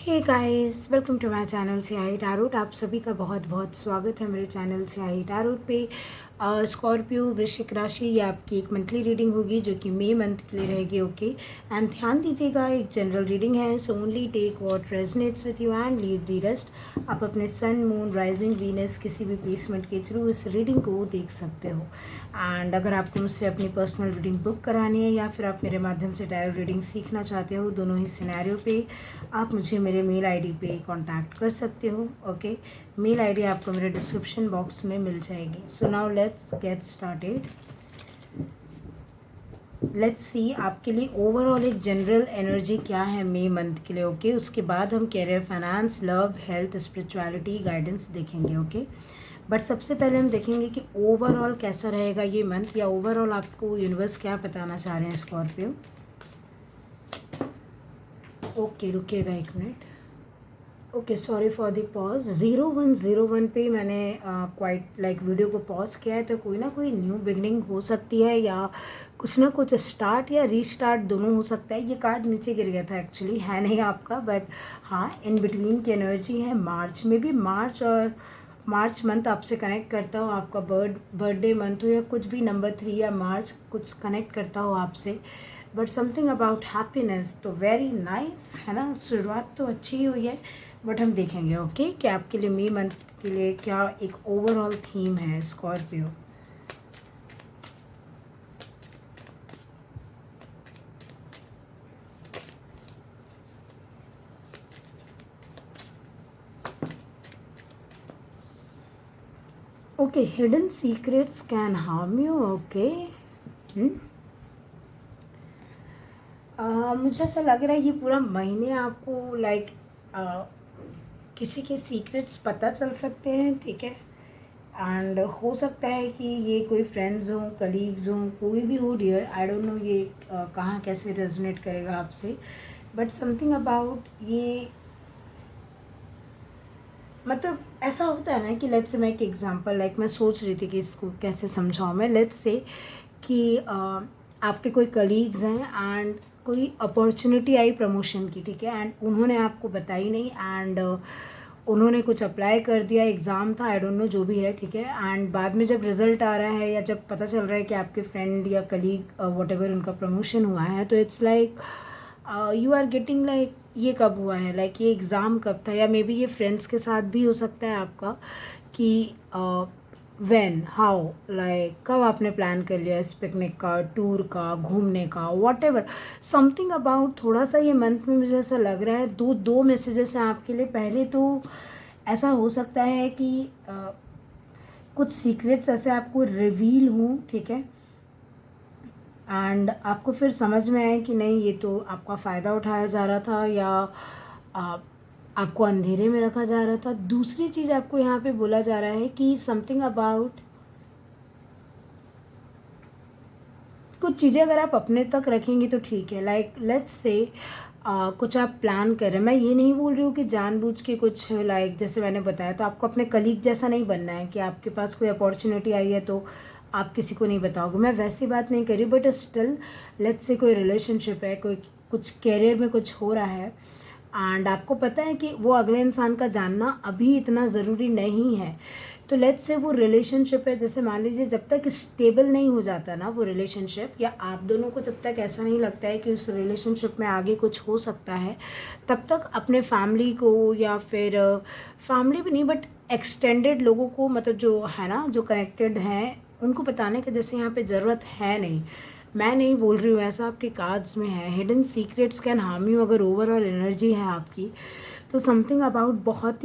Hey guys, welcome to my channel Siyahi Tarot. आप सभी का बहुत बहुत स्वागत है मेरे चैनल सियाही टारोट पे। स्कॉर्पियो वृश्चिक राशि, ये आपकी एक मंथली रीडिंग होगी जो कि मई मंथ के लिए रहेगी। ओके, एंड ध्यान दीजिएगा, एक जनरल रीडिंग है, so only take what resonates with you and leave the rest. आप अपने सन, मून, राइजिंग, वीनस किसी भी प्लेसमेंट के थ्रू इस रीडिंग को देख सकते हो। एंड अगर आपको मुझसे अपनी पर्सनल रीडिंग बुक करानी है या फिर आप मेरे माध्यम से टैरो रीडिंग सीखना चाहते हो, दोनों ही सिनेरियो पे आप मुझे मेरे मेल आईडी पे कांटेक्ट कर सकते हो। ओके, मेल आईडी आपको मेरे डिस्क्रिप्शन बॉक्स में मिल जाएगी। So now let's get started. Let's see आपके लिए ओवरऑल एक जनरल एनर्जी क्या है मई मंथ के लिए। ओके, उसके बाद हम career, finance, love, health, spirituality, guidance देखेंगे। ओके, बट सबसे पहले हम देखेंगे कि ओवरऑल कैसा रहेगा ये मंथ, या ओवरऑल आपको यूनिवर्स क्या बताना चाह रहे हैं स्कॉर्पियो। ओके, रुकिएगा एक minute. Okay, sorry for the pause. 0101 पे मैंने क्वाइट लाइक वीडियो को पॉज किया है, तो कोई ना कोई न्यू बिगनिंग हो सकती है या कुछ ना कुछ स्टार्ट या रीस्टार्ट दोनों हो सकता है। ये कार्ड नीचे गिर गया था, एक्चुअली है नहीं आपका, बट हाँ इन बिटवीन की एनर्जी है। मार्च में भी, मार्च मंथ आपसे कनेक्ट करता हो, आपका बर्थडे मंथ हो या कुछ भी, नंबर 3 या मार्च कुछ कनेक्ट करता हो आपसे, बट समथिंग अबाउट हैप्पीनेस। तो वेरी नाइस है ना, शुरुआत तो अच्छी ही हुई है। बट हम देखेंगे ओके कि आपके लिए मई मंथ के लिए क्या एक ओवरऑल थीम है Scorpio. Okay, hidden secrets can harm you. Okay, मुझे ऐसा लग रहा है ये पूरा महीने आपको लाइक किसी के सीक्रेट्स पता चल सकते हैं, ठीक है। एंड हो सकता है कि ये कोई फ्रेंड्स हों, कलीग्स हों, कोई भी हो डियर, आई डोंट नो ये कहाँ कैसे रेजोनेट करेगा आपसे, बट समथिंग अबाउट ये, मतलब ऐसा होता है ना कि लेट्स से, मैं एक एग्जांपल लाइक मैं सोच रही थी कि इसको कैसे समझाऊँ मैं। लेट्स से कि आपके कोई कलीग्स हैं एंड कोई अपॉर्चुनिटी आई प्रमोशन की, ठीक है, एंड उन्होंने आपको बताई नहीं, एंड उन्होंने कुछ अप्लाई कर दिया, एग्ज़ाम था, आई डोंट नो जो भी है, ठीक है, एंड बाद में जब रिज़ल्ट आ रहा है या जब पता चल रहा है कि आपके फ्रेंड या कलीग व्हाटएवर उनका प्रमोशन हुआ है, तो it's like you are getting like ये कब हुआ है, लाइक ये एग्ज़ाम कब था, या मे बी ये फ्रेंड्स के साथ भी हो सकता है आपका कि व्हेन, हाउ, लाइक कब आपने प्लान कर लिया इस पिकनिक का, टूर का, घूमने का, वॉट एवर, समथिंग अबाउट। थोड़ा सा ये मंथ में मुझे ऐसा लग रहा है दो मैसेजेस हैं आपके लिए। पहले तो ऐसा हो सकता है कि कुछ सीक्रेट्स ऐसे आपको रिवील हों, ठीक है, एंड आपको फिर समझ में आए कि नहीं ये तो आपका फ़ायदा उठाया जा रहा था, या आपको अंधेरे में रखा जा रहा था। दूसरी चीज़ आपको यहाँ पे बोला जा रहा है कि समथिंग अबाउट कुछ चीज़ें अगर आप अपने तक रखेंगे तो ठीक है, लाइक लेट्स से कुछ आप प्लान कर रहे हैं। मैं ये नहीं बोल रही हूँ कि जानबूझ के कुछ, लाइक जैसे मैंने बताया, तो आपको अपने कलीग जैसा नहीं बनना है कि आपके पास कोई अपॉर्चुनिटी आई है तो आप किसी को नहीं बताओगे, मैं वैसी बात नहीं कर रही, बट स्टिल लेट्स से कोई रिलेशनशिप है, कोई कुछ कैरियर में कुछ हो रहा है, एंड आपको पता है कि वो अगले इंसान का जानना अभी इतना ज़रूरी नहीं है। तो लेट्स से वो रिलेशनशिप है, जैसे मान लीजिए जब तक स्टेबल नहीं हो जाता ना वो रिलेशनशिप, या आप दोनों को जब तक ऐसा नहीं लगता है कि उस रिलेशनशिप में आगे कुछ हो सकता है, तब तक अपने फैमिली को, या फिर फैमिली भी नहीं बट एक्सटेंडेड लोगों को, मतलब जो है ना, जो कनेक्टेड हैं, उनको बताने की जैसे यहाँ पे ज़रूरत है नहीं। मैं नहीं बोल रही हूँ, ऐसा आपके कार्ड्स में है, hidden secrets can harm you. अगर ओवरऑल एनर्जी है आपकी, तो समथिंग अबाउट बहुत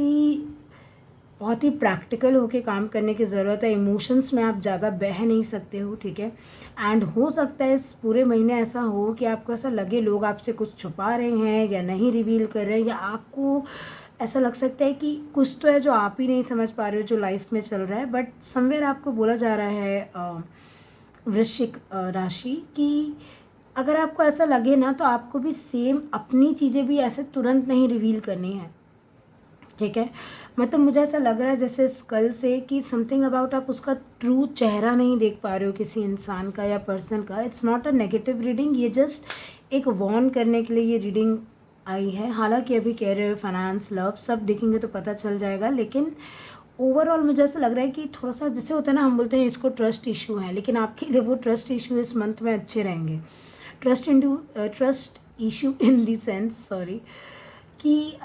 ही प्रैक्टिकल होके काम करने की ज़रूरत है। इमोशंस में आप ज़्यादा बह नहीं सकते हो, ठीक है, एंड हो सकता है इस पूरे महीने ऐसा हो कि आपको ऐसा लगे लोग आपसे कुछ छुपा रहे हैं या नहीं रिवील कर रहे हैं, या आपको ऐसा लग सकता है कि कुछ तो है जो आप ही नहीं समझ पा रहे हो जो लाइफ में चल रहा है। बट समवेयर आपको बोला जा रहा है वृश्चिक राशि की, अगर आपको ऐसा लगे ना, तो आपको भी सेम अपनी चीज़ें भी ऐसे तुरंत नहीं रिवील करनी है, ठीक है। मतलब मुझे ऐसा लग रहा है जैसे स्कल से कि समथिंग अबाउट आप उसका ट्रू चेहरा नहीं देख पा रहे हो किसी इंसान का या पर्सन का। It's not a negative reading, ये जस्ट एक वॉर्न करने के लिए ये रीडिंग आई है। हालांकि अभी कैरियर, फाइनेंस, लव सब देखेंगे तो पता चल जाएगा, लेकिन ओवरऑल मुझे ऐसा लग रहा है कि थोड़ा सा जैसे होता है ना, हम बोलते हैं इसको ट्रस्ट इशू है, लेकिन आपके लिए वो ट्रस्ट इशू इस मंथ में अच्छे रहेंगे। Trust issue in the sense, sorry, कि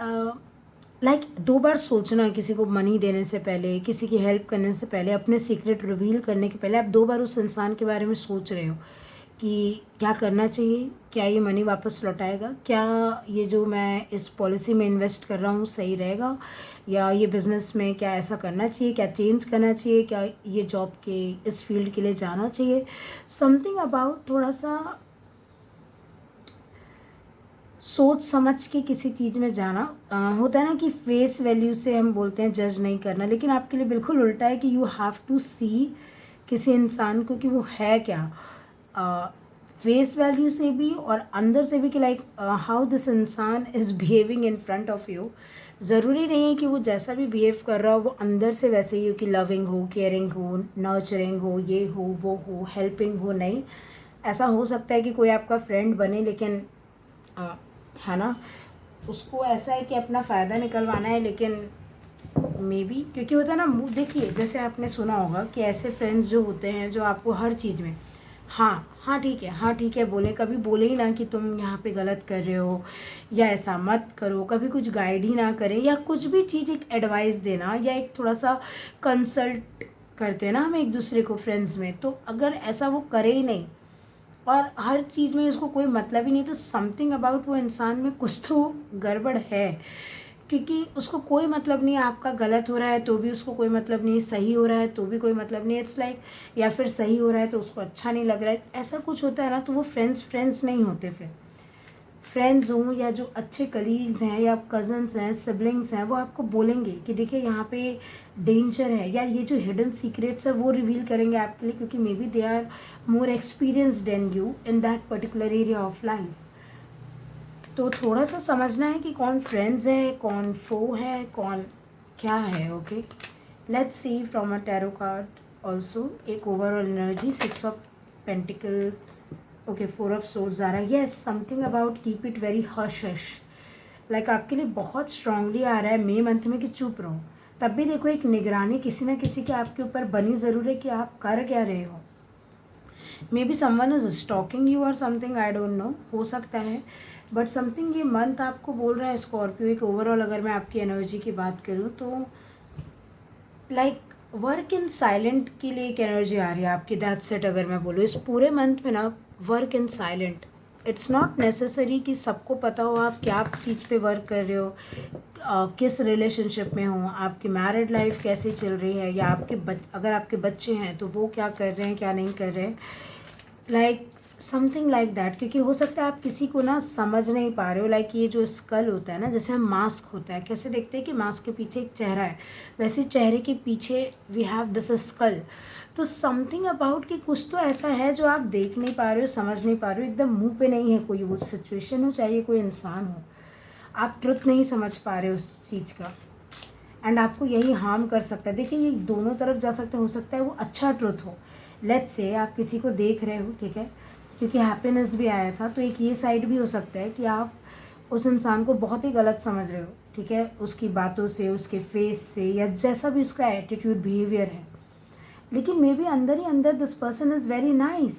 लाइक 2 बार सोचना, किसी को मनी देने से पहले, किसी की हेल्प करने से पहले, अपने सीक्रेट रिवील करने के पहले आप 2 बार उस इंसान के बारे में सोच रहे हो कि क्या करना चाहिए, क्या ये मनी वापस लौटाएगा, क्या ये जो मैं इस पॉलिसी में इन्वेस्ट कर रहा हूँ सही रहेगा, या ये बिज़नेस में क्या ऐसा करना चाहिए, क्या चेंज करना चाहिए, क्या ये जॉब के इस फील्ड के लिए जाना चाहिए। समथिंग अबाउट थोड़ा सा सोच समझ के किसी चीज़ में जाना। होता है ना कि फेस वैल्यू से हम बोलते हैं जज नहीं करना, लेकिन आपके लिए बिल्कुल उल्टा है कि यू हैव टू सी किसी इंसान को कि वो है क्या, फेस वैल्यू से भी और अंदर से भी, कि लाइक हाउ दिस इंसान is behaving in front of you. ज़रूरी नहीं है कि वो जैसा भी बिहेव कर रहा हो वो अंदर से वैसे ही हो, कि लविंग हो, केयरिंग हो, नर्चरिंग हो, ये हो, वो हो, हेल्पिंग हो। नहीं, ऐसा हो सकता है कि कोई आपका फ्रेंड बने, लेकिन है ना, उसको ऐसा है कि अपना फ़ायदा निकलवाना है, लेकिन मे बी क्योंकि होता है ना, देखिए जैसे आपने सुना होगा कि ऐसे फ्रेंड्स जो होते हैं जो आपको हर चीज़ में हाँ हाँ ठीक है, हाँ ठीक है बोले, कभी बोले ही ना कि तुम यहाँ पे गलत कर रहे हो या ऐसा मत करो, कभी कुछ गाइड ही ना करें, या कुछ भी चीज़ एक एडवाइस देना, या एक थोड़ा सा कंसल्ट करते हैं ना हम एक दूसरे को फ्रेंड्स में, तो अगर ऐसा वो करे ही नहीं और हर चीज़ में उसको कोई मतलब ही नहीं, तो समथिंग अबाउट वो इंसान में कुछ तो गड़बड़ है, क्योंकि उसको कोई मतलब नहीं है आपका गलत हो रहा है तो भी उसको कोई मतलब नहीं है, सही हो रहा है तो भी कोई मतलब नहीं है। इट्स लाइक या फिर सही हो रहा है तो उसको अच्छा नहीं लग रहा है, ऐसा कुछ होता है ना, तो वो फ्रेंड्स नहीं होते। फिर फ्रेंड्स हों या जो अच्छे कलीग्स हैं या कज़न्स हैं, सिबलिंग्स हैं, वो आपको बोलेंगे कि देखिए यहाँ पे डेंजर है, या ये जो हिडन सीक्रेट्स है वो रिवील करेंगे आपके लिए, क्योंकि maybe they are more experienced than you in that particular area of life. तो थोड़ा सा समझना है कि कौन फ्रेंड्स है, कौन फो है, कौन क्या है। Okay, let's see from a tarot card also एक overall energy. 6 of pentacle, okay, 4 of swords आ रहा है। Yes, something about keep it very hush hush, like आपके लिए बहुत स्ट्रांगली आ रहा है मई मंथ में कि चुप रहो। तब भी देखो एक निगरानी किसी न किसी के आपके ऊपर बनी ज़रूर है कि आप कर क्या रहे हो। Maybe someone is stalking you और समथिंग, आई डोंट नो, हो सकता है, बट समथिंग ये मंथ आपको बोल रहा है स्कॉर्पियो। एक ओवरऑल अगर मैं आपकी एनर्जी की बात करूँ तो लाइक वर्क इन साइलेंट के लिए एक एनर्जी आ रही है आपकी, दैट्स इट। अगर मैं बोलूँ इस पूरे मंथ में ना, work in silent, it's not necessary कि सबको पता हो आप क्या चीज़ पे वर्क कर रहे हो, किस रिलेशनशिप में हो, आपकी मैरिड लाइफ कैसे चल रही है, या अगर आपके बच्चे हैं तो वो क्या कर रहे हैं, क्या नहीं कर रहे हैं, लाइक समथिंग लाइक दैट। क्योंकि हो सकता है आप किसी को ना समझ नहीं पा रहे हो। लाइक ये जो स्कल होता है ना, जैसे हम मास्क होता है, कैसे देखते हैं कि मास्क के पीछे एक चेहरा है, वैसे चेहरे के पीछे वी हैव दिस स्कल। तो समथिंग अबाउट कि कुछ तो ऐसा है जो आप देख नहीं पा रहे हो, समझ नहीं पा रहे हो, एकदम मुंह पे नहीं है कोई, वो सिचुएशन हो चाहे कोई इंसान हो, आप ट्रुथ नहीं समझ पा रहे हो उस चीज़ का, एंड आपको यही हार्म कर सकता है। देखिए ये दोनों तरफ जा सकता है, हो सकता है वो अच्छा ट्रुथ हो। लेट्स से आप किसी को देख रहे हो, ठीक है, क्योंकि हैप्पीनेस भी आया था, तो एक ये साइड भी हो सकता है कि आप उस इंसान को बहुत ही गलत समझ रहे हो, ठीक है, उसकी बातों से, उसके फेस से, या जैसा भी उसका एटीट्यूड बिहेवियर है, लेकिन मे बी अंदर ही अंदर this person is very nice.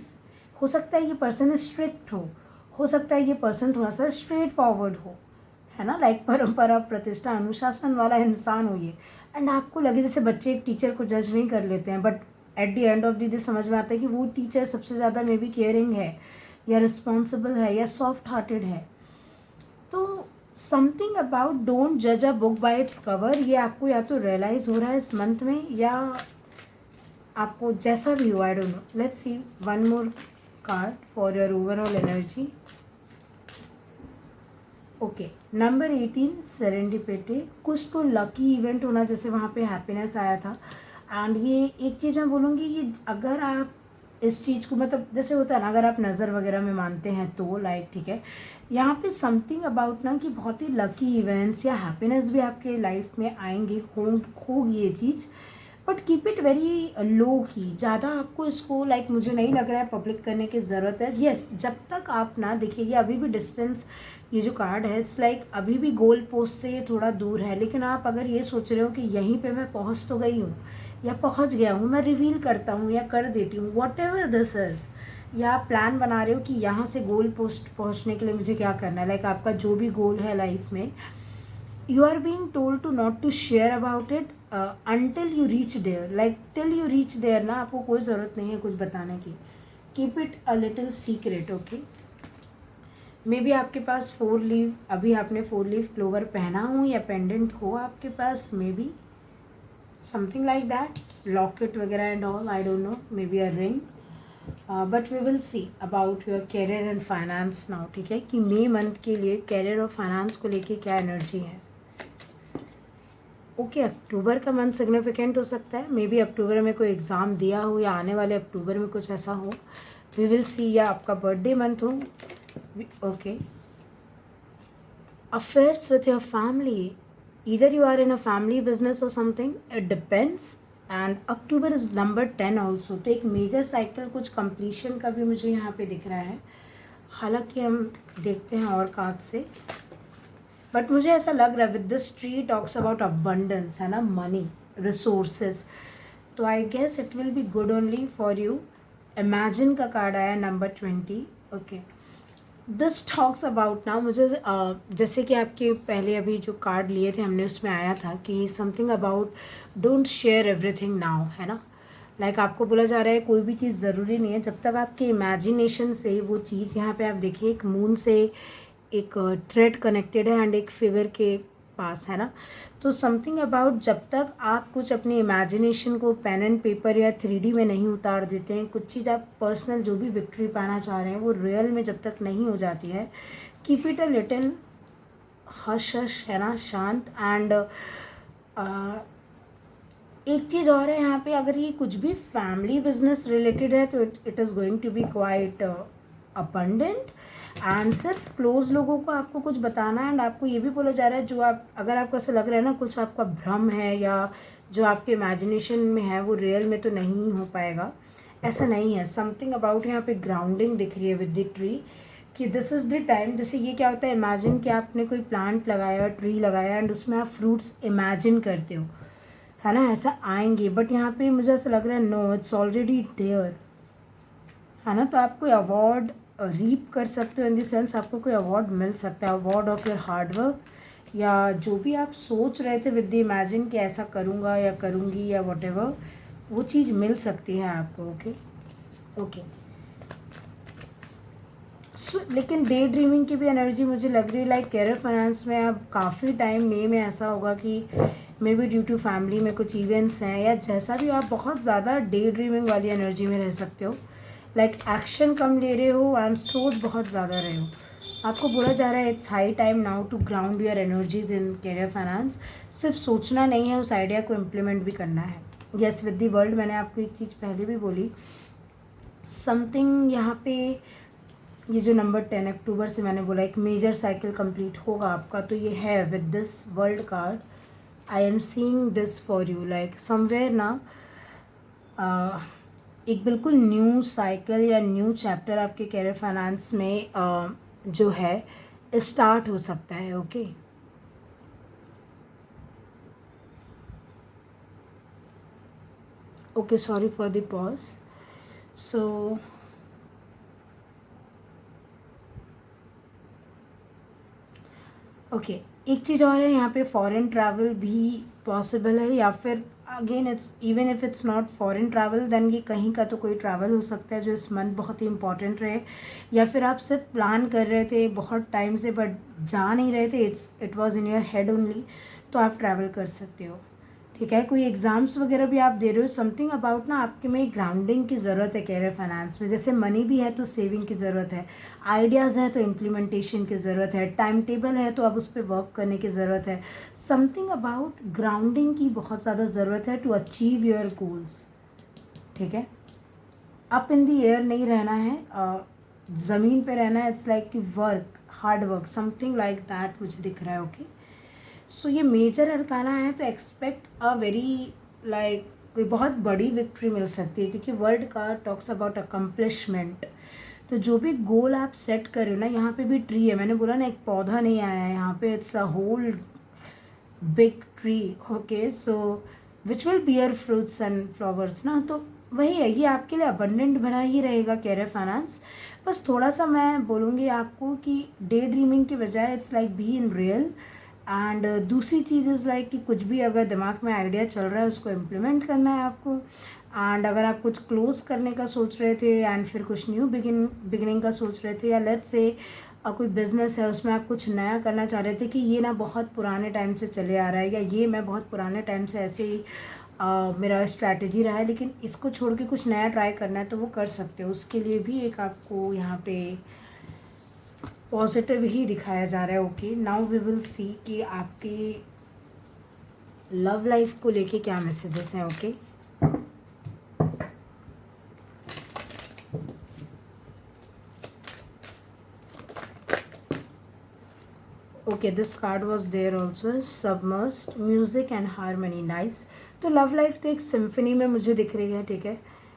हो सकता है ये पर्सन स्ट्रिक्ट हो सकता है ये पर्सन थोड़ा सा स्ट्रेट फॉरवर्ड हो, है ना, लाइक परंपरा, प्रतिष्ठा, अनुशासन वाला इंसान हो ये, एंड आपको लगे जैसे बच्चे एक टीचर को जज नहीं कर लेते हैं, but at the end of the day समझ में आता है कि वो टीचर सबसे ज़्यादा मे बी केयरिंग है, या रिस्पॉन्सिबल है, या सॉफ्ट हार्टेड है। तो समथिंग अबाउट डोंट जज a book by its cover, ये आपको या तो रियलाइज़ हो रहा है इस मंथ में, या आपको जैसा भी हो, आई don't no. Let's see one more card for your overall energy. Okay, number 18 serendipity, कुछ तो लकी इवेंट होना, जैसे वहाँ पे हैप्पीनेस आया था। एंड ये एक चीज़ मैं बोलूँगी कि अगर आप इस चीज़ को, मतलब जैसे होता है ना, अगर आप नज़र वगैरह में मानते हैं तो लाइक ठीक है, यहाँ पे समथिंग अबाउट ना कि बहुत ही लकी इवेंट्स या हैप्पीनेस भी आपके लाइफ में आएंगे, होगी ये चीज़, but keep it very low key, ज़्यादा आपको इसको लाइक मुझे नहीं लग रहा है पब्लिक करने की ज़रूरत है। येस, जब तक आप ना देखिए, ये अभी भी डिस्टेंस ये जो कार्ड है इट्स लाइक अभी भी गोल पोस्ट से ये थोड़ा दूर है, लेकिन आप अगर ये सोच रहे हो कि यहीं पे मैं पहुंच तो गई हूँ या पहुंच गया हूँ, मैं रिवील करता हूँ या कर देती हूँ, वॉट एवर दिस इज़, या आप प्लान बना रहे हो कि यहाँ से गोल पोस्ट पहुँचने के लिए मुझे क्या करना है, लाइक आपका जो भी गोल है लाइफ में, you are being told to not to share about it until you reach there, like till you reach there ना आपको कोई ज़रूरत नहीं है कुछ बताने की, keep it a little secret, okay। May be आपके पास 4 लीव, अभी आपने 4 लीव क्लोवर पहना हो या पेंडेंट हो आपके पास, maybe something like that, locket वगैरह and all, I don't know, maybe a ring, but we will see about your career and finance now, ठीक है, कि मई मंथ के लिए कैरियर और फाइनेंस को लेके क्या एनर्जी है। ओके अक्टूबर का मंथ सिग्निफिकेंट हो सकता है, मे बी अक्टूबर में कोई एग्ज़ाम दिया हो या आने वाले अक्टूबर में कुछ ऐसा हो, वी विल सी, या आपका बर्थडे मंथ हो। Okay affairs with your family, either you are in a family business or something, it depends, and October is number 10 also, तो एक मेजर साइकिल कुछ कंप्लीशन का भी मुझे यहाँ पे दिख रहा है, हालांकि हम देखते हैं और कार्ड से, बट मुझे ऐसा लग रहा है with this tree talks about abundance, है ना, मनी, रिसोर्सेज, तो I guess it will be good only for you. Imagine का कार्ड आया number 20, okay this talks about ना, मुझे जैसे कि आपके पहले अभी जो कार्ड लिए थे हमने उसमें आया था कि something about don't share everything now, है ना, लाइक आपको बोला जा रहा है कोई भी चीज़ ज़रूरी नहीं है जब तक आपके इमेजिनेशन से वो चीज़, यहाँ पे आप देखिए एक मून से एक थ्रेड कनेक्टेड है एंड एक फिगर के पास, है ना, तो समथिंग अबाउट जब तक आप कुछ अपनी इमेजिनेशन को पेन एंड पेपर या 3D में नहीं उतार देते हैं, कुछ चीज़ आप पर्सनल जो भी विक्ट्री पाना चाह रहे हैं वो रियल में जब तक नहीं हो जाती है, keep it a little hush hush, है ना, शांत, एंड एक चीज़ और है यहाँ पे, अगर ये कुछ भी फैमिली बिजनेस रिलेटेड है तो it is going to be quite abundant, and सिर्फ क्लोज लोगों को आपको कुछ बताना है, एंड आपको ये भी बोला जा रहा है जो आप, अगर आपको ऐसा लग रहा है ना कुछ आपका भ्रम है या जो आपके इमेजिनेशन में है वो रियल में तो नहीं हो पाएगा, ऐसा नहीं है, समथिंग अबाउट यहाँ पे ग्राउंडिंग दिख रही है विद द ट्री, कि दिस इज़ द टाइम, जैसे ये क्या होता है, इमेजिन कि आपने कोई प्लांट लगाया, ट्री लगाया एंड उसमें आप फ्रूट्स इमेजिन करते हो, है ना, ऐसा आएंगे, बट यहाँ पे मुझे ऐसा लग रहा है नो इट्स ऑलरेडी देयर, है ना, तो आप कोई अवार्ड रीप कर सकते हो, इन द सेंस आपको कोई अवार्ड मिल सकता है, अवार्ड ऑफ योर हार्डवर्क, या जो भी आप सोच रहे थे विद द इमेजिन कि ऐसा करूँगा या करूँगी या वट एवर, वो चीज़ मिल सकती है आपको, ओके ओके। लेकिन डे ड्रीमिंग की भी एनर्जी मुझे लग रही है, लाइक कैरियर फाइनेंस में अब काफ़ी टाइम मई में ऐसा होगा कि maybe due to family में कुछ इवेंट्स हैं या जैसा भी, आप बहुत ज़्यादा डे ड्रीमिंग वाली एनर्जी में रह सकते हो, लाइक एक्शन कम ले रहे हो एंड सोच बहुत ज़्यादा रहे हो, आपको बोला जा रहा है it's high time now to ground your energies in career finance, सिर्फ सोचना नहीं है, उस आइडिया को इम्प्लीमेंट भी करना है, येस विद दी वर्ल्ड, मैंने आपको एक चीज़ पहले भी बोली, समथिंग यहाँ पे ये जो नंबर 10 अक्टूबर से मैंने बोला एक मेजर साइकिल कंप्लीट होगा आपका, तो ये है with this world card, I am seeing this for you, like somewhere ना एक बिल्कुल न्यू साइकिल या न्यू चैप्टर आपके कैरियर फाइनेंस में जो है स्टार्ट हो सकता है, okay okay, sorry for the pause, so okay एक चीज़ और है यहाँ पे, फॉरेन ट्रैवल भी पॉसिबल है, या फिर again it's even if it's not foreign travel then ये कहीं का तो कोई ट्रैवल हो सकता है जो इस मंथ बहुत ही इंपॉर्टेंट रहे, या फिर आप सिर्फ प्लान कर रहे थे बहुत टाइम से बट जा नहीं रहे थे, it was in your head only, तो आप ट्रैवल कर सकते हो, ठीक है, कोई एग्ज़ाम्स वगैरह भी आप दे रहे हो, समथिंग अबाउट ना आपके में ग्राउंडिंग की ज़रूरत है कैरियर फाइनेंस में, जैसे मनी भी है तो सेविंग की ज़रूरत है, आइडियाज़ है तो इम्प्लीमेंटेशन की ज़रूरत है, टाइम टेबल है तो अब उस पर वर्क करने की ज़रूरत है, समथिंग अबाउट ग्राउंडिंग की बहुत ज़्यादा ज़रूरत है टू अचीव योर गोल्स, ठीक है, अप इन दी एयर नहीं रहना है, ज़मीन पे रहना है, इट्स लाइक कि work, hard work, something like that मुझे दिख रहा है, ओके सो ये मेजर अरकाना है, तो एक्सपेक्ट अ वेरी लाइक कोई बहुत बड़ी विक्ट्री मिल सकती है, क्योंकि वर्ल्ड का टॉक्स अबाउट अकम्पलिशमेंट, तो जो भी गोल आप सेट कर रहे हो ना, यहाँ पे भी ट्री है, मैंने बोला ना एक पौधा नहीं आया है यहाँ पे, it's a whole big tree, okay, so which will bear fruits and flowers ना, तो वही है, ये आपके लिए अबंडेंट भरा ही रहेगा कैरियर फाइनेंस। बस थोड़ा सा मैं बोलूँगी आपको कि डे ड्रीमिंग के बजाय it's like be in real. And दूसरी चीज़ इज़ लाइक कि कुछ भी अगर दिमाग में आइडिया चल रहा है उसको इम्प्लीमेंट करना है आपको। एंड अगर आप कुछ क्लोज करने का सोच रहे थे एंड फिर कुछ न्यू बिगिनिंग का सोच रहे थे, या लेट्स से कोई बिज़नेस है उसमें आप कुछ नया करना चाह रहे थे कि ये ना बहुत पुराने टाइम से चले आ रहा है, या ये मैं बहुत पुराने टाइम से ऐसे ही मेरा स्ट्रैटेजी रहा है, लेकिन इसको छोड़ के कुछ नया ट्राई करना है, तो वो कर सकते हो। उसके लिए भी एक आपको यहाँ पे पॉजिटिव ही दिखाया जा रहा है। Okay, now we will see कि आपकी लव लाइफ को लेके क्या मैसेजेस हैं। Okay, okay, this card was there also, submerged music and harmony, nice. तो लव लाइफ तो एक सिम्फनी में मुझे दिख रही है, ठीक है,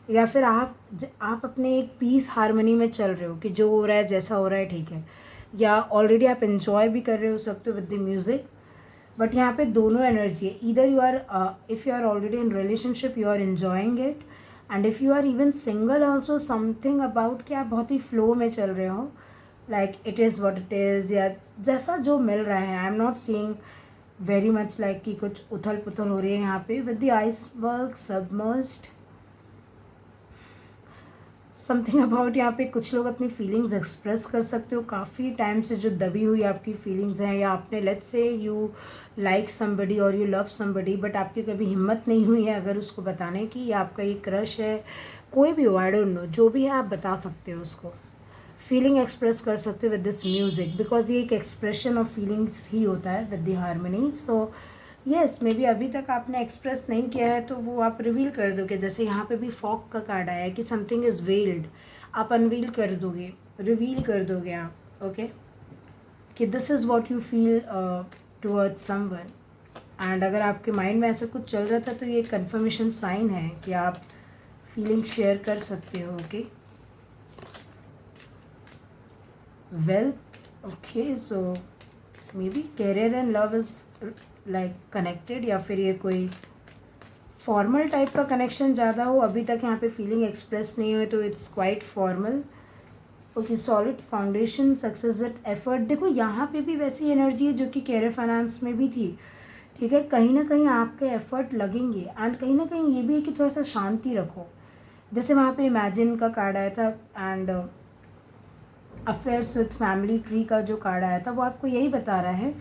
या फिर आप अपने एक पीस हारमनी में चल रहे हो कि जो हो रहा है जैसा हो रहा है, ठीक है, या ऑलरेडी आप इन्जॉय भी कर रहे हो सकते हो विद द म्यूज़िक। बट यहाँ पे दोनों एनर्जी है, इधर you are, if you are already in relationship you are enjoying it, and if you are even single also something about कि आप बहुत ही फ्लो में चल रहे हो, like it is what it is, या जैसा जो मिल रहा है। I am not seeing very much like कि कुछ उथल पुथल हो रही है यहाँ पे with the ice work submersed, something about. यहाँ पे कुछ लोग अपनी फीलिंग्स एक्सप्रेस कर सकते हो, काफ़ी टाइम से जो दबी हुई आपकी फीलिंग्स हैं, या आपने let's say you like somebody और यू लव समबडी, बट आपकी कभी हिम्मत नहीं हुई है अगर उसको बताने की, या आपका ये क्रश है, कोई भी हो, आई डोंट नो, जो भी है आप बता सकते हो उसको, फीलिंग एक्सप्रेस कर सकते हो विद दिस म्यूज़िक, बिकॉज ये एक एक्सप्रेशन ऑफ फीलिंग्स ही होता है with the harmony. So yes, may be अभी तक आपने एक्सप्रेस नहीं किया है तो वो आप रिवील कर दोगे, जैसे यहाँ पे भी फॉग का कार्ड आया है कि समथिंग इज़ वेल्ड, आप अनवील कर दोगे, रिवील कर दोगे आप, ओके, कि this is what you feel towards someone. And अगर आपके माइंड में ऐसा कुछ चल रहा था तो ये कन्फर्मेशन साइन है कि आप फीलिंग शेयर कर सकते हो। Okay, wealth, okay, so maybe career and love is like connected, या फिर ये कोई फॉर्मल टाइप का कनेक्शन ज़्यादा हो, अभी तक यहाँ पे फीलिंग एक्सप्रेस नहीं हुए तो it's quite formal. Okay, solid foundation, success with effort, देखो यहाँ पे भी वैसी एनर्जी है जो कि कैरियर फाइनेंस में भी थी, ठीक है, कहीं ना कहीं आपके एफर्ट लगेंगे, एंड कहीं ना कहीं ये भी है कि थोड़ा सा शांति रखो, जैसे वहाँ पे इमेजिन का कार्ड आया था, and affairs with family tree का जो कार्ड आया था वो आपको यही बता रहा है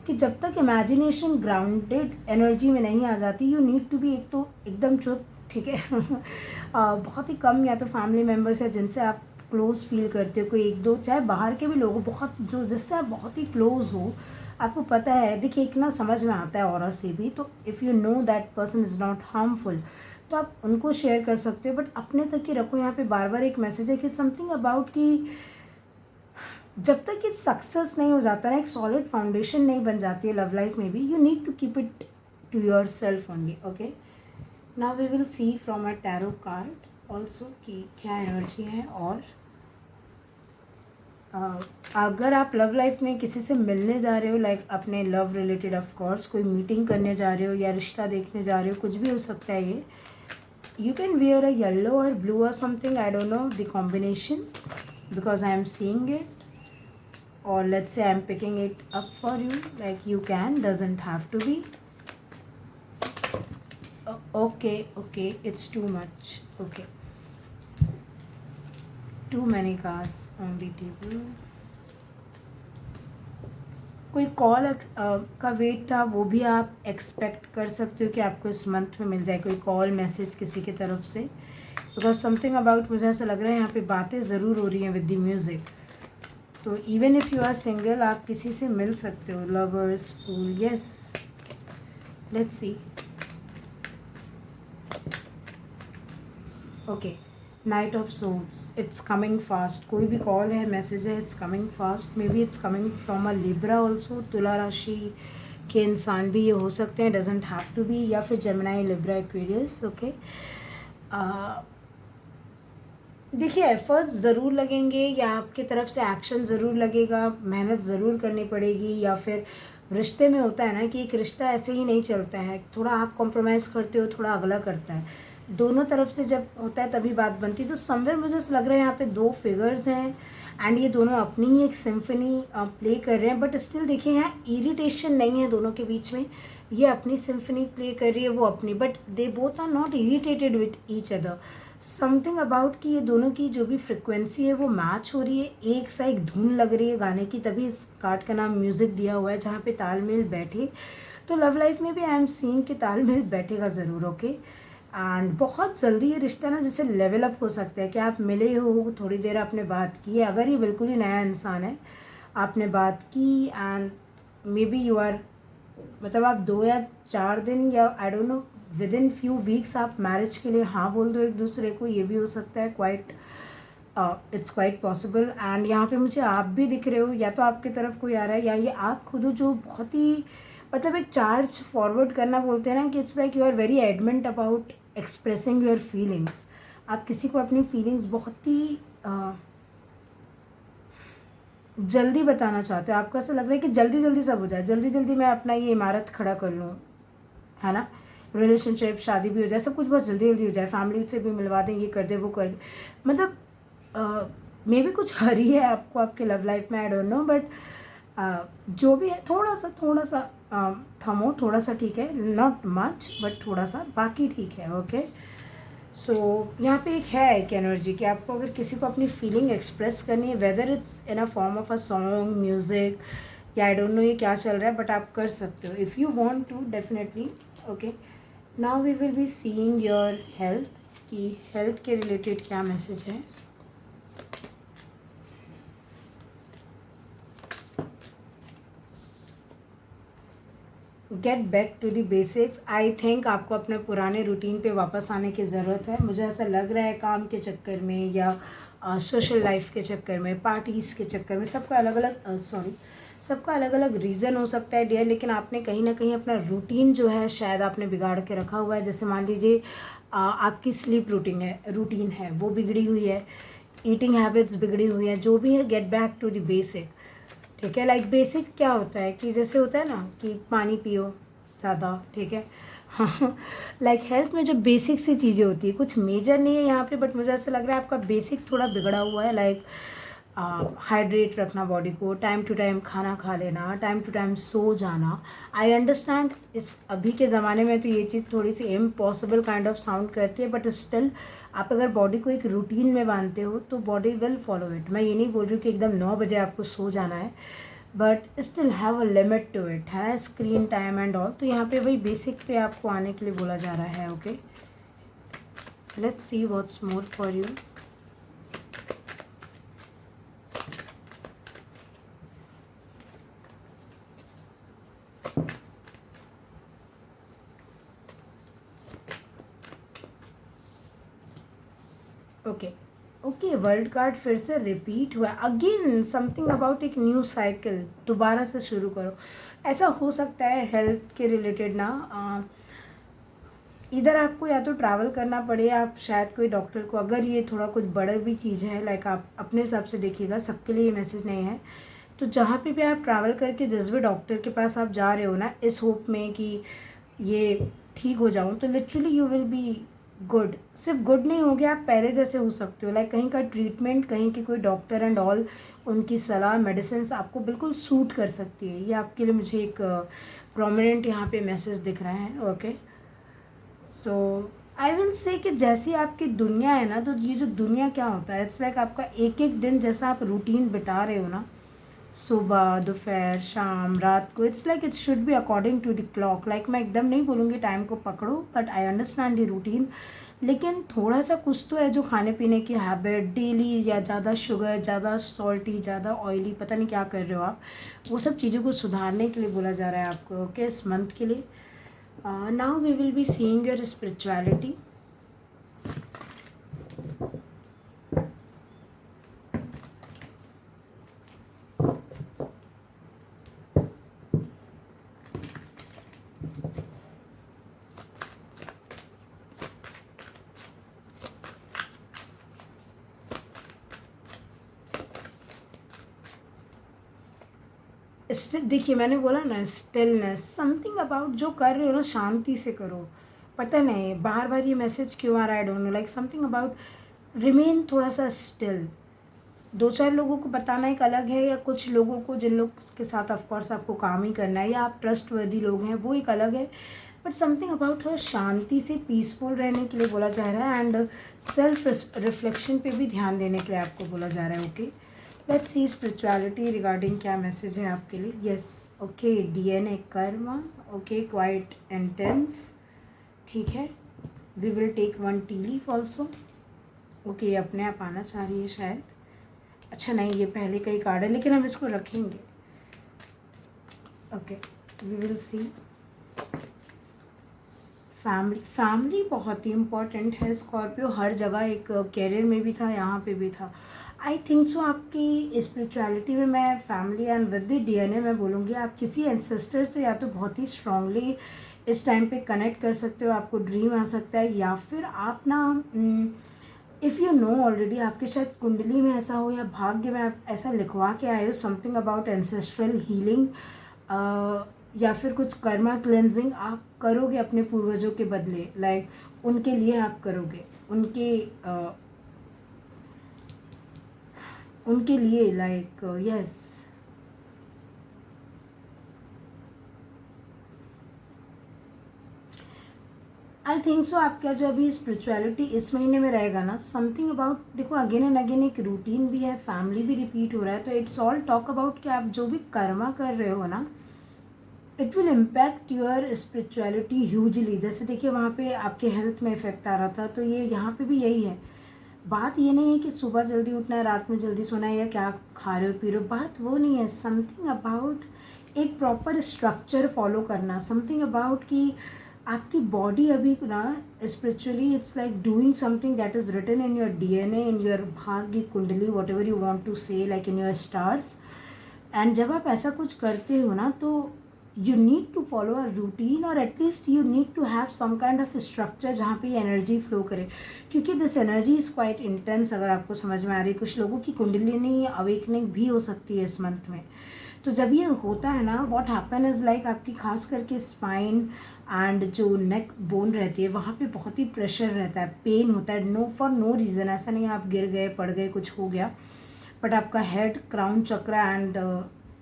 कि जब तक इमेजिनेशन ग्राउंडेड एनर्जी में नहीं आ जाती, यू नीड टू बी, एक तो एकदम चुप, ठीक है, बहुत ही कम या तो फैमिली मेम्बर्स है जिनसे आप क्लोज फील करते हो, कोई एक दो, चाहे बाहर के भी लोग हो बहुत, जो जिससे आप बहुत ही क्लोज हो, आपको पता है, देखिए एक ना समझ में आता है ऑरा से भी, तो if you know that person is not harmful तो आप उनको शेयर कर सकते हो, बट अपने तक ही रखो। यहाँ पे बार बार एक मैसेज है कि समथिंग अबाउट कि जब तक ये सक्सेस नहीं हो जाता ना, एक सॉलिड फाउंडेशन नहीं बन जाती है लव लाइफ में भी, you need to keep it to yourself only. Okay, now we will see from a tarot card also कि क्या एनर्जी है। और अगर आप लव लाइफ में किसी से मिलने जा रहे हो, लाइक अपने लव रिलेटेड, ऑफ कोर्स कोई मीटिंग करने जा रहे हो या रिश्ता देखने जा रहे हो, कुछ भी हो सकता है ये, you can wear a yellow or blue or something, I don't know the combination because I am seeing it, or let's say I am picking it up for you, like you can, doesn't have to be. Okay, okay, it's too much, okay, too many cards on the table. कोई call का wait था, वो भी आप expect कर सकते हो कि आपको इस मंथ में मिल जाए कोई कॉल मैसेज किसी की तरफ से, बिकॉज समथिंग अबाउट, मुझे ऐसा लग रहा है यहाँ पे बातें ज़रूर हो रही हैं विद द म्यूज़िक। तो even if you are single आप किसी से मिल सकते हो, lovers, fool, yes, let's see. Okay, knight of souls, it's coming fast, कोई भी कॉल है, मैसेज है, it's coming fast, maybe it's coming from a Libra also, तुला राशि के इंसान भी ये हो सकते हैं, डजेंट हैव टू बी, या फिर जेमिनाई, लिब्रा, एक्वेरियस। ओके, देखिए एफ़र्ट्स ज़रूर लगेंगे या आपकी तरफ से एक्शन ज़रूर लगेगा, मेहनत ज़रूर करनी पड़ेगी, या फिर रिश्ते में होता है ना कि एक रिश्ता ऐसे ही नहीं चलता है, थोड़ा आप कॉम्प्रोमाइज़ करते हो, थोड़ा अगला करता है। दोनों तरफ से जब होता है तभी बात बनती है। तो समवेयर मुझे ऐसा लग रहा है यहाँ पे 2 फिगर्स हैं एंड ये दोनों अपनी ही एक सिम्फनी प्ले कर रहे हैं, बट स्टिल देखिए यहाँ इरिटेशन नहीं है दोनों के बीच में। ये अपनी सिम्फनी प्ले कर रही है, वो अपनी, but they both are not irritated with each other. Something about कि ये दोनों की जो भी फ्रिक्वेंसी है वो मैच हो रही है, एक सा एक धुन लग रही है गाने की, तभी इस कार्ड का नाम म्यूज़िक दिया हुआ है, जहाँ पे तालमेल बैठे। तो लव लाइफ में भी आई एम सीइंग कि तालमेल बैठेगा ज़रूर, ओके। एंड बहुत जल्दी ये रिश्ता ना जैसे लेवल अप हो सकता है कि आप मिले हो, थोड़ी देर आपने बात की है, अगर ये बिल्कुल ही नया इंसान है, आपने बात की and maybe you are, मतलब आप 2 या 4 दिन या I don't know within few weeks आप मैरिज के लिए हाँ बोल दो एक दूसरे को, ये भी हो सकता है। Quite it's quite possible. And यहाँ पे मुझे आप भी दिख रहे हो, या तो आपकी तरफ कोई आ रहा है या ये आप खुद हो जो बहुत ही, मतलब एक चार्ज फॉरवर्ड करना बोलते हैं ना, कि it's like you are very adamant about expressing your feelings. आप किसी को अपनी फीलिंग्स बहुत ही जल्दी बताना चाहते हो। आपको ऐसा लग रहा है कि जल्दी जल्दी सब हो जाए, जल्दी जल्दी मैं अपना ये इमारत खड़ा कर लूँ, है ना। रिलेशनशिप, शादी भी हो जाए, सब कुछ बहुत जल्दी जल्दी हो जाए, फैमिली से भी मिलवा दें, ये कर दे वो कर दे, मतलब मे भी कुछ हरी है आपको आपके लव लाइफ में, आई डोंट नो, बट जो भी है थोड़ा सा थमो, थोड़ा सा ठीक है, नॉट मच बट थोड़ा सा, बाकी ठीक है, ओके। सो यहाँ पे एक है एक एनर्जी कि आपको अगर किसी को अपनी फीलिंग एक्सप्रेस करनी है, whether it's in a form of a song, music, या आई डोंट नो ये क्या चल रहा है, बट आप कर सकते हो if you want to definitely, okay. Now we will be seeing your health, कि हेल्थ के रिलेटेड क्या मैसेज है। Get back to the basics. I think आपको अपने पुराने रूटीन पे वापस आने की ज़रूरत है। मुझे ऐसा लग रहा है काम के चक्कर में या सोशल लाइफ के चक्कर में, पार्टीज़ के चक्कर में, सबका अलग अलग सबका अलग अलग रीज़न हो सकता है डियर, लेकिन आपने कहीं ना कहीं अपना रूटीन जो है शायद आपने बिगाड़ के रखा हुआ है। जैसे मान लीजिए आपकी स्लीप रूटीन है वो बिगड़ी हुई है, ईटिंग हैबिट्स बिगड़ी हुई हैं, जो भी है get back to the basic, ठीक है। लाइक बेसिक क्या होता है कि जैसे होता है ना कि पानी पियो ज़्यादा, ठीक है। हाँ, लाइक हेल्थ में जो बेसिक सी चीज़ें होती है, कुछ मेजर नहीं है यहाँ पे, बट मुझे ऐसा लग रहा है आपका बेसिक थोड़ा बिगड़ा हुआ है। लाइक हाइड्रेट रखना बॉडी को, टाइम टू टाइम खाना खा लेना, टाइम टू टाइम सो जाना। आई अंडरस्टैंड इस अभी के ज़माने में तो ये चीज़ थोड़ी सी इम्पॉसिबल काइंड ऑफ साउंड करती है, बट स्टिल आप अगर बॉडी को एक रूटीन में बांधते हो तो बॉडी विल फॉलो इट। मैं ये नहीं बोल रही हूँ कि एकदम 9 बजे आपको सो जाना है, but still have a limit to it, है स्क्रीन टाइम एंड ऑल। तो यहाँ पे वही बेसिक पे आपको आने के लिए बोला जा रहा है, okay. Let's see what's more for you. Okay okay, world card फिर से रिपीट हुआ अगेन, समथिंग अबाउट एक न्यू साइकिल, दोबारा से शुरू करो। ऐसा हो सकता है हेल्थ के रिलेटेड ना, इधर आपको या तो ट्रैवल करना पड़े, आप शायद कोई डॉक्टर को, अगर ये थोड़ा कुछ बड़ा भी चीज़ है, लाइक आप अपने हिसाब से देखिएगा, सबके लिए ये मैसेज नहीं है। तो जहाँ पे भी आप ट्रैवल करके जिस भी डॉक्टर के पास आप जा रहे हो ना, इस होप में कि ये ठीक हो जाऊँ, तो literally you will be good. सिर्फ गुड नहीं हो गया, आप पहले जैसे हो सकते हो। लाइक कहीं का ट्रीटमेंट, कहीं के कोई डॉक्टर एंड ऑल, उनकी सलाह, मेडिसिन आपको बिल्कुल सूट कर सकती है। ये आपके लिए मुझे एक प्रोमिनेंट यहाँ पे मैसेज दिख रहा है, okay. So I will say कि जैसी आपकी दुनिया है ना, तो ये जो दुनिया क्या होता है, इट्स लाइक आपका एक एक दिन जैसा आप रूटीन बिता रहे हो ना, सुबह, दोपहर, शाम, रात को, it's like it should be according to the clock. Like मैं एकदम नहीं बोलूँगी टाइम को पकड़ो, but I understand the routine, लेकिन थोड़ा सा कुछ तो है जो खाने पीने की हैबिट डेली, या ज़्यादा शुगर, ज़्यादा सॉल्टी, ज़्यादा ऑयली, पता नहीं क्या कर रहे हो आप, वो सब चीज़ों को सुधारने के लिए बोला जा रहा है आपको, ओके, इस मंथ के लिए। Now we will be seeing your spirituality. देखिए मैंने बोला ना स्टिलनेस, समथिंग अबाउट जो कर रहे हो ना शांति से करो। पता नहीं बार बार ये मैसेज क्यों आ रहा है, आई don't no, like something about remain थोड़ा सा स्टिल। 2-4 लोगों को बताना एक अलग है, या कुछ लोगों को जिन लोग के साथ ऑफकोर्स आपको काम ही करना है या आप ट्रस्टवर्दी लोग हैं वो एक अलग है, बट समथिंग अबाउट थोड़ा शांति से पीसफुल रहने के लिए बोला जा रहा है, एंड सेल्फ रिफ्लेक्शन पे भी ध्यान देने के लिए आपको बोला जा रहा है। Okay, let's see spirituality regarding क्या मैसेज है आपके लिए। Yes, okay, DNA karma, okay, quite intense, ठीक है। We will take 1 tea leaf also. Okay, अपने आप आना चाह रही है शायद। अच्छा नहीं, ये पहले का ही कार्ड है लेकिन हम इसको रखेंगे। Okay, we will see. Family बहुत ही इम्पॉर्टेंट है स्कॉर्पियो, हर जगह, एक कैरियर में भी था, यहाँ पे भी था। आई थिंक सो आपकी स्पिरिचुअलिटी में मैं family and with the DNA मैं बोलूँगी आप किसी एंसेस्टर से या तो बहुत ही स्ट्रांगली इस टाइम पे कनेक्ट कर सकते हो, आपको ड्रीम आ सकता है, या फिर आप ना इफ़ यू नो ऑलरेडी आपके शायद कुंडली में ऐसा हो या भाग्य में आप ऐसा लिखवा के आए हो समथिंग अबाउट एंसेस्ट्रल हीलिंग, या फिर कुछ कर्मा क्लेंजिंग आप करोगे अपने पूर्वजों के बदले, लाइक उनके लिए आप करोगे, उनके लिए, like yes. I think so आपका जो अभी स्पिरिचुअलिटी इस महीने में रहेगा ना, समथिंग अबाउट, देखो अगेन एंड अगेन एक रूटीन भी है, फैमिली भी रिपीट हो रहा है, तो इट्स ऑल टॉक अबाउट कि आप जो भी कर्मा कर रहे हो ना, it will impact your spirituality hugely. जैसे देखिए वहाँ पे आपके हेल्थ में इफेक्ट आ रहा था, तो ये यहाँ पे भी यही है। बात ये नहीं है कि सुबह जल्दी उठना है, रात में जल्दी सोना है, या क्या खा रहे हो पी रहे हो, बात वो नहीं है। समथिंग अबाउट एक प्रॉपर स्ट्रक्चर फॉलो करना, समथिंग अबाउट कि आपकी बॉडी अभी ना spiritually it's like doing something that is written in your DNA, in your भाग्य कुंडली, what ever you want to say, like in your stars. And जब आप ऐसा कुछ करते हो ना, तो you need to follow a routine, और at least you need to have some kind of structure जहाँ पे एनर्जी फ्लो करे, क्योंकि this energy is quite intense. अगर आपको समझ में आ रही है, कुछ लोगों की कुंडलिनी अवेकनिंग भी हो सकती है इस मंथ में। तो जब ये होता है ना, व्हाट हैपन इज़ लाइक आपकी खास करके स्पाइन एंड जो नेक बोन रहती है वहाँ पे बहुत ही प्रेशर रहता है, पेन होता है, नो फॉर नो रीज़न। ऐसा नहीं आप गिर गए, पड़ गए, कुछ हो गया, बट आपका हेड, क्राउन चक्र and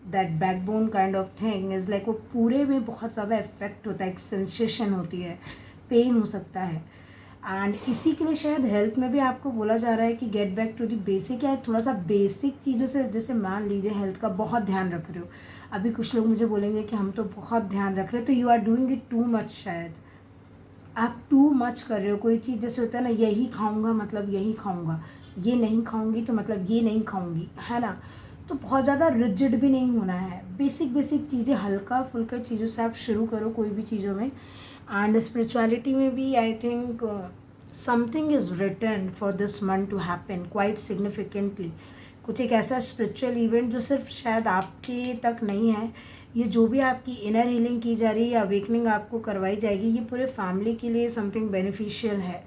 that backbone kind of thing is like वो पूरे में बहुत ज़्यादा इफेक्ट होता है, एक सेंसेशन होती है, पेन हो सकता है। एंड इसी के लिए शायद हेल्थ में भी आपको बोला जा रहा है कि get back to the basic, है थोड़ा सा बेसिक चीज़ों से, जैसे मान लीजिए हेल्थ का बहुत ध्यान रख रहे हो। अभी कुछ लोग मुझे बोलेंगे कि हम तो बहुत ध्यान रख रहे हैं, तो you are doing it too much, शायद आप टू मच कर रहे हो। कोई चीज़ जैसे होता है ना, यही खाऊंगा मतलब यही खाऊंगा, ये नहीं खाऊंगी तो मतलब ये नहीं खाऊंगी, है ना। तो बहुत ज़्यादा रिजिड भी नहीं होना है, बेसिक बेसिक चीज़ें, हल्का फुल्का चीज़ों से आप शुरू करो कोई भी चीज़ों में। एंड स्पिरिचुअलिटी में भी I think something is written for this month to happen quite significantly. कुछ एक ऐसा स्पिरिचुअल इवेंट जो सिर्फ शायद आपके तक नहीं है, ये जो भी आपकी इनर हीलिंग की जा रही है या अवेकनिंग आपको करवाई जाएगी, ये पूरे फैमिली के लिए समथिंग बेनिफिशियल है।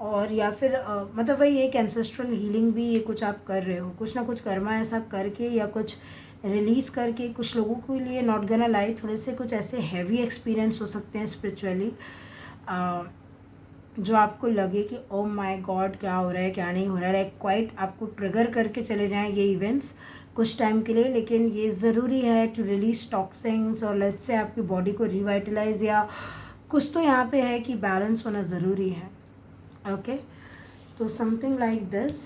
और या फिर मतलब वही एक एंसेस्ट्रल हीलिंग भी ये कुछ आप कर रहे हो, कुछ ना कुछ कर्मा ऐसा करके या कुछ रिलीज़ करके। कुछ लोगों के लिए नॉट गना लाई, थोड़े से कुछ ऐसे हैवी एक्सपीरियंस हो सकते हैं स्पिरिचुअली, जो आपको लगे कि ओ माय गॉड क्या हो रहा है क्या नहीं हो रहा है, लाइक क्वाइट आपको ट्रिगर करके चले जाएं ये इवेंट्स कुछ टाइम के लिए। लेकिन ये ज़रूरी है टू रिलीज टॉक्सिन्स, और लेट्स से आपकी बॉडी को रिवाइटलाइज, या कुछ तो यहाँ पे है कि बैलेंस होना ज़रूरी है। ओके, तो समथिंग लाइक दिस।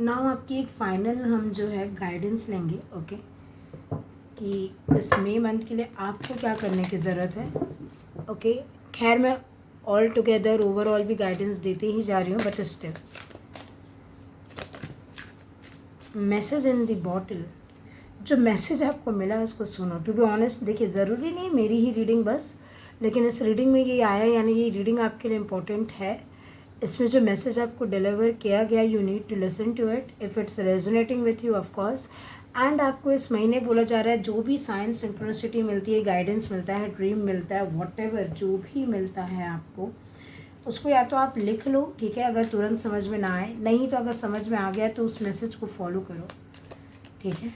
नाउ आपकी एक फाइनल हम जो है गाइडेंस लेंगे, ओके, कि इस मई मंथ के लिए आपको क्या करने की ज़रूरत है। ओके, खैर मैं ऑल टुगेदर ओवरऑल भी गाइडेंस देते ही जा रही हूँ, but still message in the bottle, जो मैसेज आपको मिला है उसको सुनो। टू बी ऑनेस्ट, देखिए ज़रूरी नहीं मेरी ही रीडिंग बस, लेकिन इस रीडिंग में ये आया, यानी ये रीडिंग आपके लिए इम्पोर्टेंट है। इसमें जो मैसेज आपको डिलीवर किया गया, you need to listen to it if it's resonating with you of course. And आपको इस महीने बोला जा रहा है जो भी साइंस सिंक्रोनिसिटी मिलती है, गाइडेंस मिलता है, ड्रीम मिलता है, व्हाटएवर जो भी मिलता है आपको, उसको या तो आप लिख लो, ठीक है, अगर तुरंत समझ में ना आए, नहीं तो अगर समझ में आ गया तो उस मैसेज को फॉलो करो, ठीक है।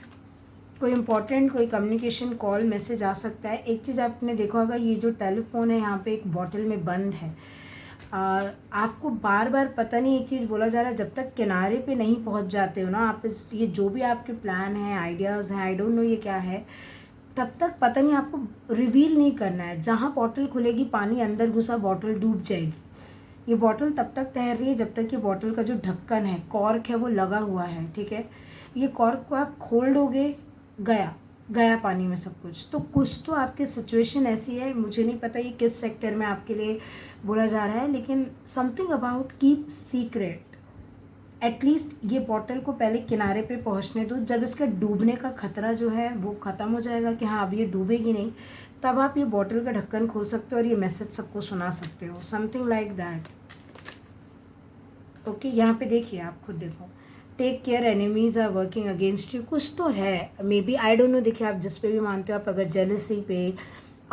कोई इम्पोर्टेंट कोई कम्युनिकेशन कॉल मैसेज आ सकता है। एक चीज़ आपने देखा होगा, ये जो टेलीफोन है यहाँ पे एक बॉटल में बंद है। आपको बार बार पता नहीं, एक चीज़ बोला जा रहा है, जब तक किनारे पे नहीं पहुँच जाते हो ना आप, इस ये जो भी आपके प्लान हैं, आइडियाज़ हैं, आई डोंट नो ये क्या है, तब तक पता नहीं आपको रिवील नहीं करना है। जहाँ बॉटल खुलेगी पानी अंदर घुसा, बॉटल डूब जाएगी। ये बॉटल तब तक तैर रही है जब तक ये बॉटल का जो ढक्कन है, कॉर्क है, वो लगा हुआ है, ठीक है। ये कॉर्क को आप खोल दोगे, गया गया पानी में सब कुछ। तो कुछ तो आपकी सिचुएशन ऐसी है, मुझे नहीं पता ये किस सेक्टर में आपके लिए बोला जा रहा है, लेकिन something about keep secret. At least ये बॉटल को पहले किनारे पे पहुंचने दो। जब इसका डूबने का खतरा जो है वो ख़त्म हो जाएगा कि हाँ अब ये डूबेगी नहीं, तब आप ये बॉटल का ढक्कन खोल सकते हो और ये मैसेज सबको सुना सकते हो, समथिंग लाइक दैट। ओके, यहाँ पे देखिए, आप खुद देखो, take care enemies are working against you, कुछ तो है, maybe, I don't know. देखिए, आप जिस पे भी मानते हो, आप अगर जेलसी पे,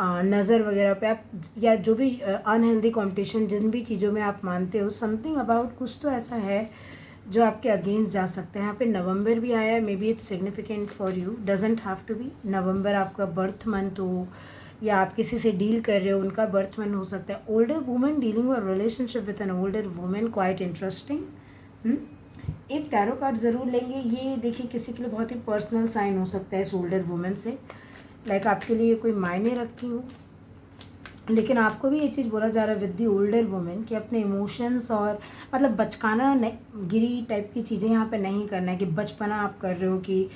नज़र वगैरह पे आप, या जो भी अनहेल्दी कॉम्पिटिशन, जिन भी चीज़ों में आप मानते हो, समथिंग अबाउट कुछ तो ऐसा है जो आपके अगेंस्ट जा सकते हैं। यहाँ पे नवंबर भी आया है, maybe it's significant for you, doesn't have to be. November आपका बर्थ मंथ हो, या आप किसी से डील कर रहे हो, उनका बर्थ मंथ हो सकता है। ओल्डर वुमेन डीलिंग और relationship with an older women, quite interesting. एक टैरो कार्ड ज़रूर लेंगे। ये देखिए, किसी के लिए बहुत ही पर्सनल साइन हो सकता है इस ओल्डर वुमेन से, लाइक आपके लिए कोई मायने रखती हो। लेकिन आपको भी ये चीज़ बोला जा रहा है विद दी ओल्डर वुमेन कि अपने इमोशंस और मतलब बचकाना गिरी टाइप की चीज़ें यहाँ पे नहीं करना है कि बचपना आप कर रहे हो, कि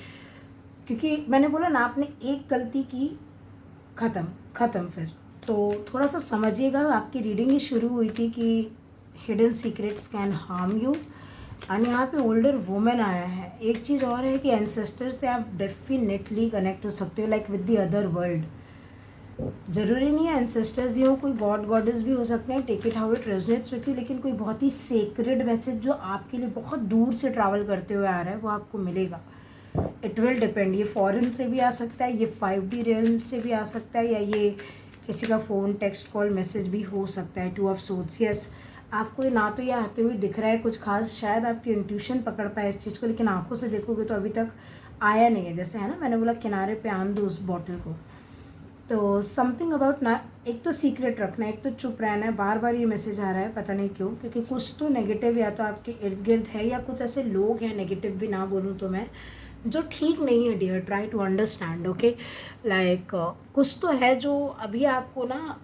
क्योंकि मैंने बोला ना, आपने एक गलती की, ख़त्म फिर। तो थोड़ा सा समझिएगा। आपकी रीडिंग ही शुरू हुई थी कि hidden secrets can harm you, और यहाँ पे ओल्डर वुमेन आया है। एक चीज़ और है कि एंसेस्टर से आप डेफिनेटली कनेक्ट हो सकते हो, like with the other world. ज़रूरी नहीं है एंसेस्टर्स ही हो, कोई गॉड गॉडेस भी हो सकते हैं, take it how it resonates with you. लेकिन कोई बहुत ही सेक्रेड मैसेज जो आपके लिए बहुत दूर से ट्रैवल करते हुए आ रहा है, वो आपको मिलेगा। इट विल डिपेंड, ये फॉरेन से भी आ सकता है, ये 5D रियल्म से भी आ सकता है, या ये किसी का फ़ोन, टेक्स्ट, कॉल, मैसेज भी हो सकता है। 2 ऑफ सोर्ड्स, यस, आपको ना तो ये आते हुए दिख रहा है कुछ खास, शायद आपकी इंट्यूशन पकड़ पाए इस चीज़ को, लेकिन आंखों से देखोगे तो अभी तक आया नहीं है। जैसे है ना, मैंने बोला किनारे पे आन दो उस बॉटल को। तो समथिंग अबाउट ना, एक तो सीक्रेट रखना है, एक तो चुप रहना है। बार बार ये मैसेज आ रहा है, पता नहीं क्यों, क्योंकि कुछ तो नेगेटिव या तो आपके इर्द गिर्द है, या कुछ ऐसे लोग हैं, नेगेटिव भी ना बोलूँ तो मैं, जो ठीक नहीं है। Dear, try to understand, okay. Like कुछ तो है जो अभी आपको ना,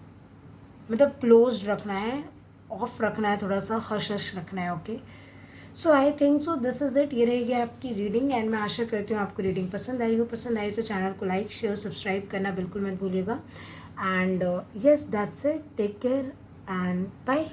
मतलब क्लोज रखना है, ऑफ रखना है, थोड़ा सा हश हश रखना है, okay. So I think so this is it. ये रहेगी आपकी रीडिंग, एंड मैं आशा करती हूँ आपको रीडिंग पसंद आई हो। पसंद आई तो चैनल को लाइक, शेयर, सब्सक्राइब करना बिल्कुल मत भूलिएगा। And yes, that's it, take care and bye.